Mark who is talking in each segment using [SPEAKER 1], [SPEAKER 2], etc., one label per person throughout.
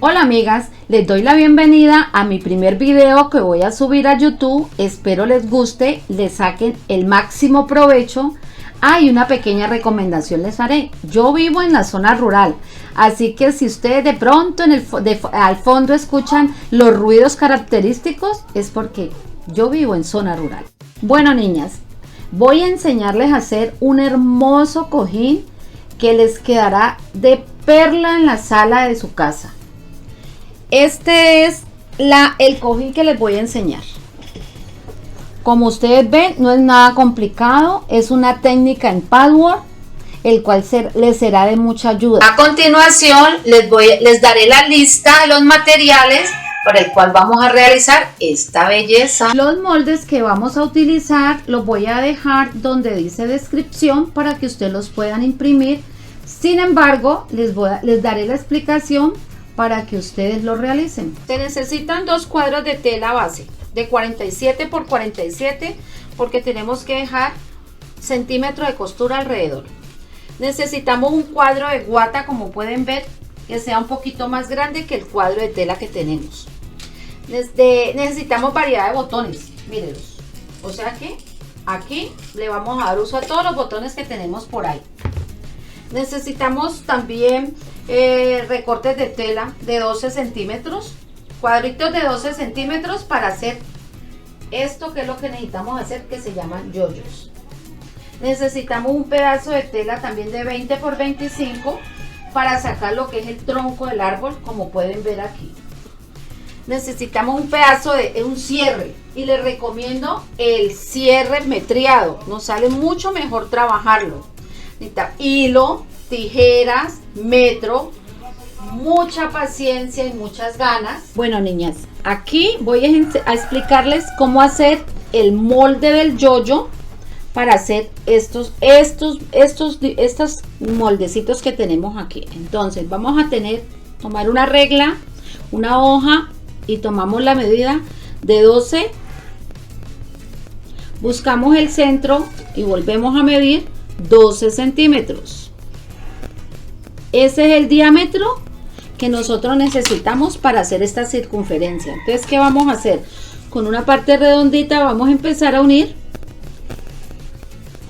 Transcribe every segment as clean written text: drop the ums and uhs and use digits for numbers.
[SPEAKER 1] Hola amigas, les doy la bienvenida a mi primer video que voy a subir a YouTube. Espero les guste, les saquen el máximo provecho. Y una pequeña recomendación les haré. Yo vivo en la zona rural, así que si ustedes de pronto al fondo escuchan los ruidos característicos, es porque yo vivo en zona rural. Bueno niñas, voy a enseñarles a hacer un hermoso cojín que les quedará de perla en la sala de su casa. Este es el cojín que les voy a enseñar. Como ustedes ven, no es nada complicado, es una técnica en patchwork, el cual les será de mucha ayuda. A continuación les daré la lista de los materiales para el cual vamos a realizar esta belleza. Los moldes que vamos a utilizar los voy a dejar donde dice descripción para que ustedes los puedan imprimir. Sin embargo, les daré la explicación para que ustedes lo realicen. Se necesitan 2 cuadros de tela base de 47 por 47 porque tenemos que dejar centímetro de costura alrededor. Necesitamos un cuadro de guata, como pueden ver, que sea un poquito más grande que el cuadro de tela que tenemos. Necesitamos variedad de botones, mírenlos. O sea que aquí le vamos a dar uso a todos los botones que tenemos por ahí. Necesitamos también recortes de tela de 12 centímetros, cuadritos de 12 centímetros para hacer esto, que es lo que necesitamos hacer, que se llaman yoyos. Necesitamos un pedazo de tela también de 20 por 25 para sacar lo que es el tronco del árbol, como pueden ver aquí. Necesitamos un pedazo de un cierre, y les recomiendo el cierre metriado, nos sale mucho mejor trabajarlo. Necesita hilo, tijeras, metro, mucha paciencia y muchas ganas. Bueno niñas, aquí voy a explicarles cómo hacer el molde del yoyo para hacer estos moldecitos que tenemos aquí. Entonces vamos a tomar una regla, una hoja, y tomamos la medida de 12, buscamos el centro y volvemos a medir 12 centímetros. Ese es el diámetro que nosotros necesitamos para hacer esta circunferencia. Entonces, ¿qué vamos a hacer? Con una parte redondita vamos a empezar a unir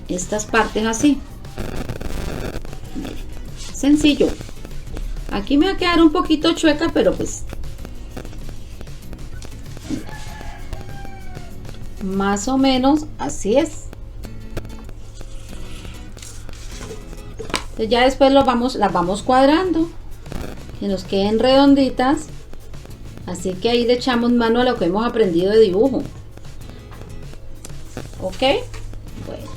[SPEAKER 1] estas partes así. Sencillo. Aquí me va a quedar un poquito chueca, pero pues más o menos así es. Entonces ya después las vamos cuadrando, que nos queden redonditas. Así que ahí le echamos mano a lo que hemos aprendido de dibujo. Ok, bueno.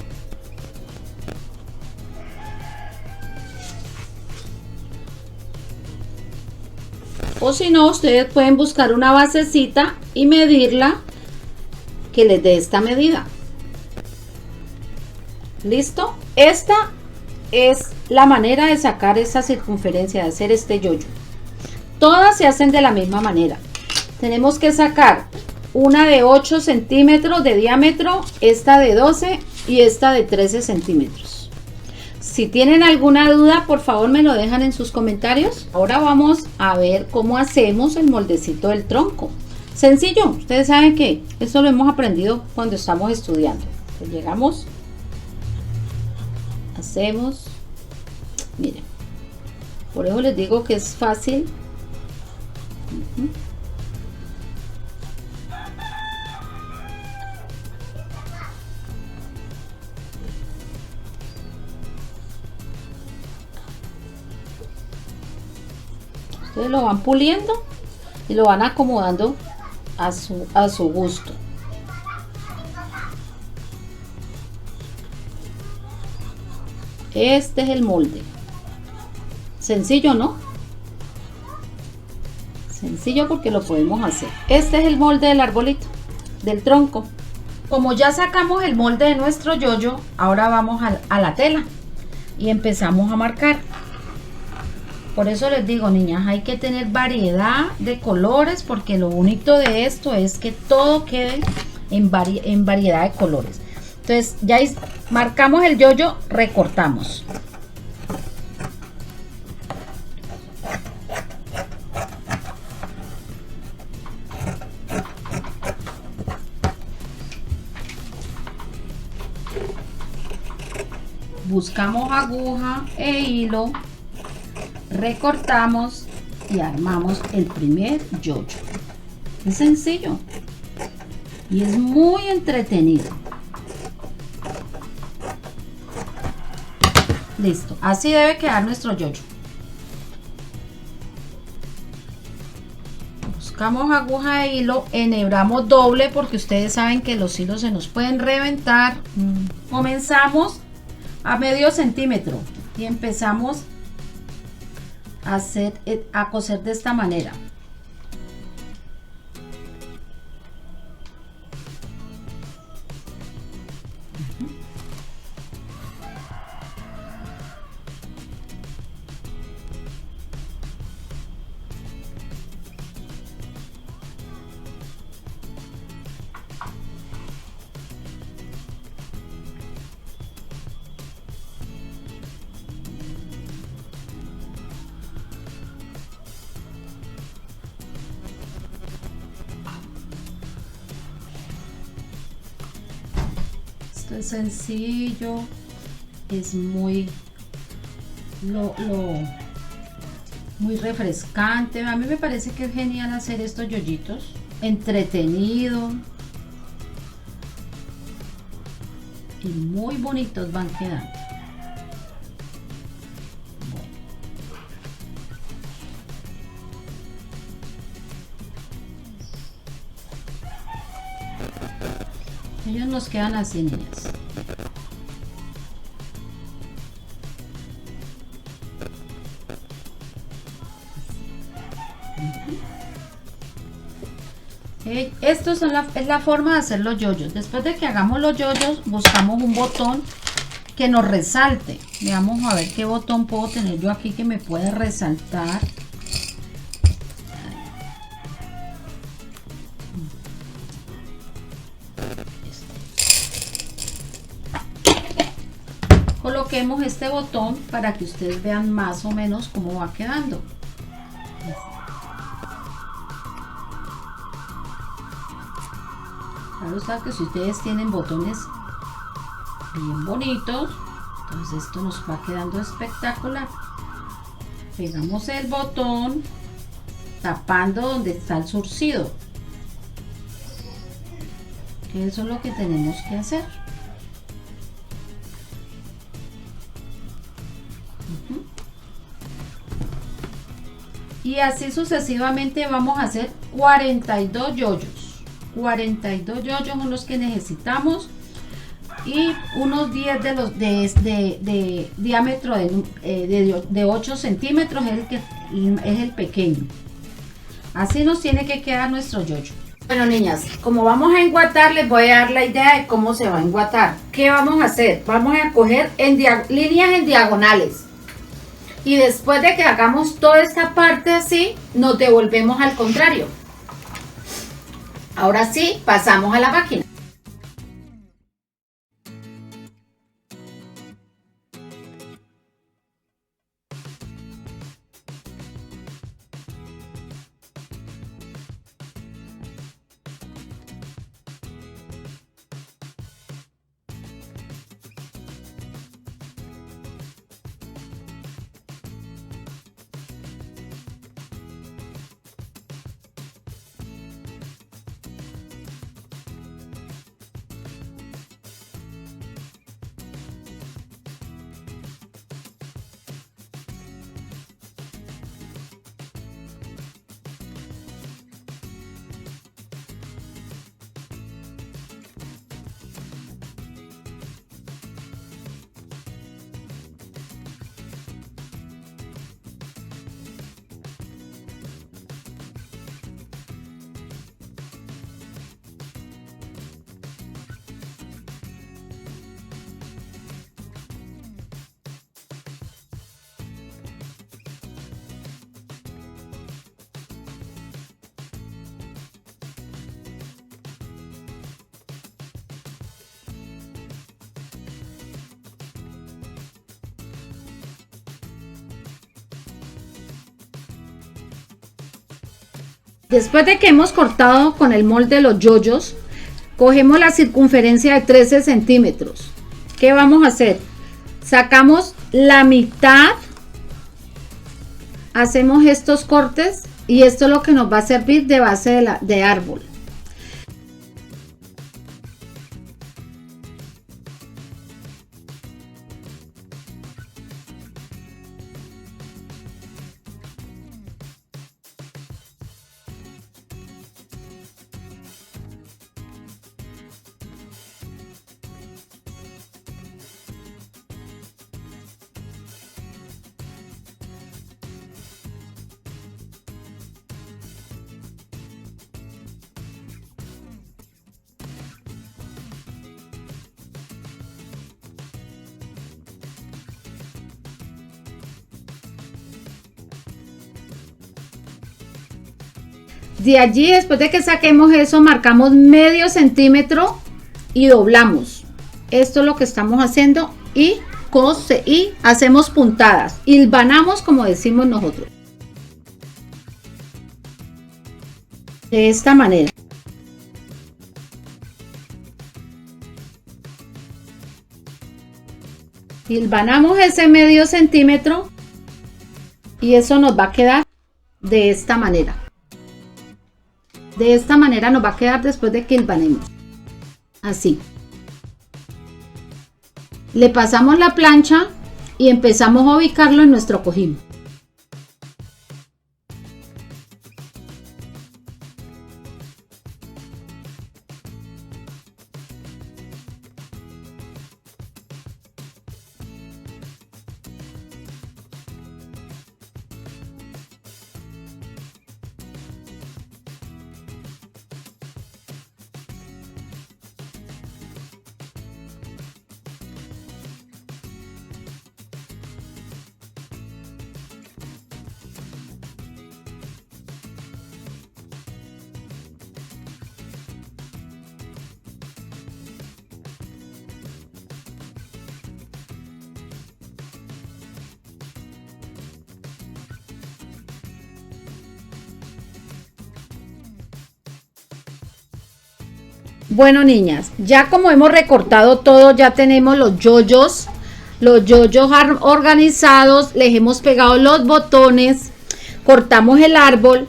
[SPEAKER 1] O si no, ustedes pueden buscar una basecita y medirla, que les dé esta medida. ¿Listo? Esta es la manera de sacar esa circunferencia, de hacer este yoyo. Todas se hacen de la misma manera. Tenemos que sacar una de 8 centímetros de diámetro, esta de 12 y esta de 13 centímetros. Si tienen alguna duda, por favor me lo dejan en sus comentarios. Ahora vamos a ver cómo hacemos el moldecito del tronco. Sencillo, ustedes saben que esto lo hemos aprendido cuando estamos estudiando. Pues llegamos, hacemos, miren, por eso les digo que es fácil. Ustedes lo van puliendo y lo van acomodando a su gusto. Este es el molde. Sencillo, ¿no? Sencillo porque lo podemos hacer. Este es el molde del arbolito, del tronco. Como ya sacamos el molde de nuestro yoyo, ahora vamos a la tela y empezamos a marcar. Por eso les digo, niñas, hay que tener variedad de colores, porque lo bonito de esto es que todo quede en variedad de colores. Entonces ya marcamos el yoyo, recortamos. buscamos aguja e hilo, recortamos y armamos el primer yoyo. Es sencillo y es muy entretenido. Listo, así debe quedar nuestro yoyo. Buscamos aguja e hilo, enhebramos doble porque ustedes saben que los hilos se nos pueden reventar. Comenzamos a medio centímetro y empezamos a coser de esta manera. Esto es sencillo, es muy muy refrescante. A mí me parece que es genial hacer estos yoyitos, entretenido y muy bonitos van quedando. Ellos nos quedan así, niñas. Esto es la forma de hacer los yoyos. Después de que hagamos los yoyos, buscamos un botón que nos resalte. Vamos a ver qué botón puedo tener yo aquí que me puede resaltar. Coloquemos este botón para que ustedes vean más o menos cómo va quedando. Claro está que si ustedes tienen botones bien bonitos, entonces esto nos va quedando espectacular. Pegamos el botón tapando donde está el surcido, que eso es lo que tenemos que hacer. Y así sucesivamente vamos a hacer 42 yoyos. 42 yoyos son los que necesitamos y unos 10 de diámetro de 8 centímetros es el pequeño. Así nos tiene que quedar nuestro yoyo. Bueno, niñas, como vamos a enguatar, les voy a dar la idea de cómo se va a enguatar. ¿Qué vamos a hacer? Vamos a coger líneas en diagonales. Y después de que hagamos toda esta parte así, nos devolvemos al contrario. Ahora sí, pasamos a la máquina. Después de que hemos cortado con el molde los yoyos, cogemos la circunferencia de 13 centímetros. ¿Qué vamos a hacer? Sacamos la mitad, hacemos estos cortes y esto es lo que nos va a servir de base de árbol. De allí, después de que saquemos eso, marcamos medio centímetro y doblamos. Esto es lo que estamos haciendo y hacemos puntadas. Hilvanamos, como decimos nosotros. De esta manera. Hilvanamos ese medio centímetro y eso nos va a quedar de esta manera. De esta manera nos va a quedar después de que hilvanemos. Así. Le pasamos la plancha y empezamos a ubicarlo en nuestro cojín. Bueno, niñas, ya como hemos recortado todo, ya tenemos los yoyos organizados, les hemos pegado los botones, cortamos el árbol,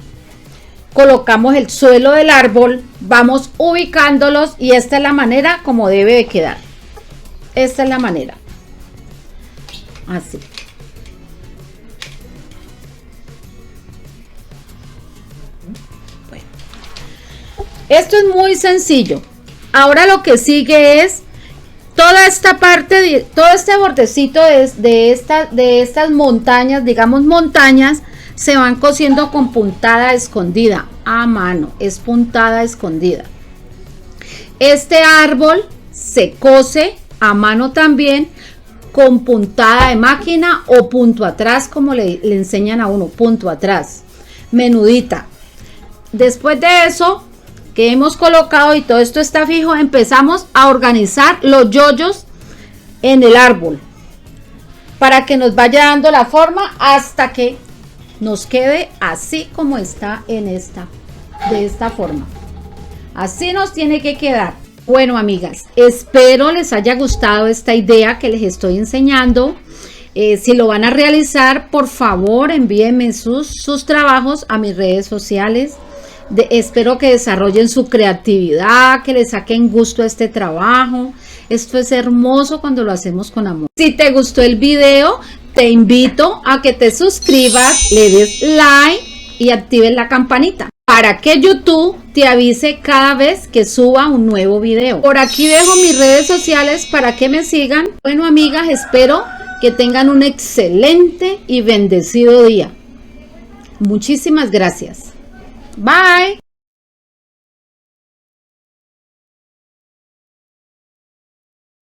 [SPEAKER 1] colocamos el suelo del árbol, vamos ubicándolos y esta es la manera como debe de quedar. Esta es la manera. Así. Bueno. Esto es muy sencillo. Ahora lo que sigue es toda esta parte, todo este bordecito de estas montañas, digamos montañas, se van cosiendo con puntada escondida a mano, es puntada escondida. Este árbol se cose a mano también con puntada de máquina o punto atrás, como le enseñan a uno, punto atrás, menudita. Después de eso que hemos colocado y todo esto está fijo, empezamos a organizar los yoyos en el árbol para que nos vaya dando la forma hasta que nos quede así como está de esta forma. Así nos tiene que quedar. Bueno, amigas, espero les haya gustado esta idea que les estoy enseñando. Si lo van a realizar, por favor envíenme sus trabajos a mis redes sociales. Espero que desarrollen su creatividad, que le saquen gusto a este trabajo. Esto es hermoso cuando lo hacemos con amor. Si te gustó el video, te invito a que te suscribas, le des like y actives la campanita para que YouTube te avise cada vez que suba un nuevo video. Por aquí dejo mis redes sociales para que me sigan. Bueno, amigas, espero que tengan un excelente y bendecido día. Muchísimas gracias. Bye.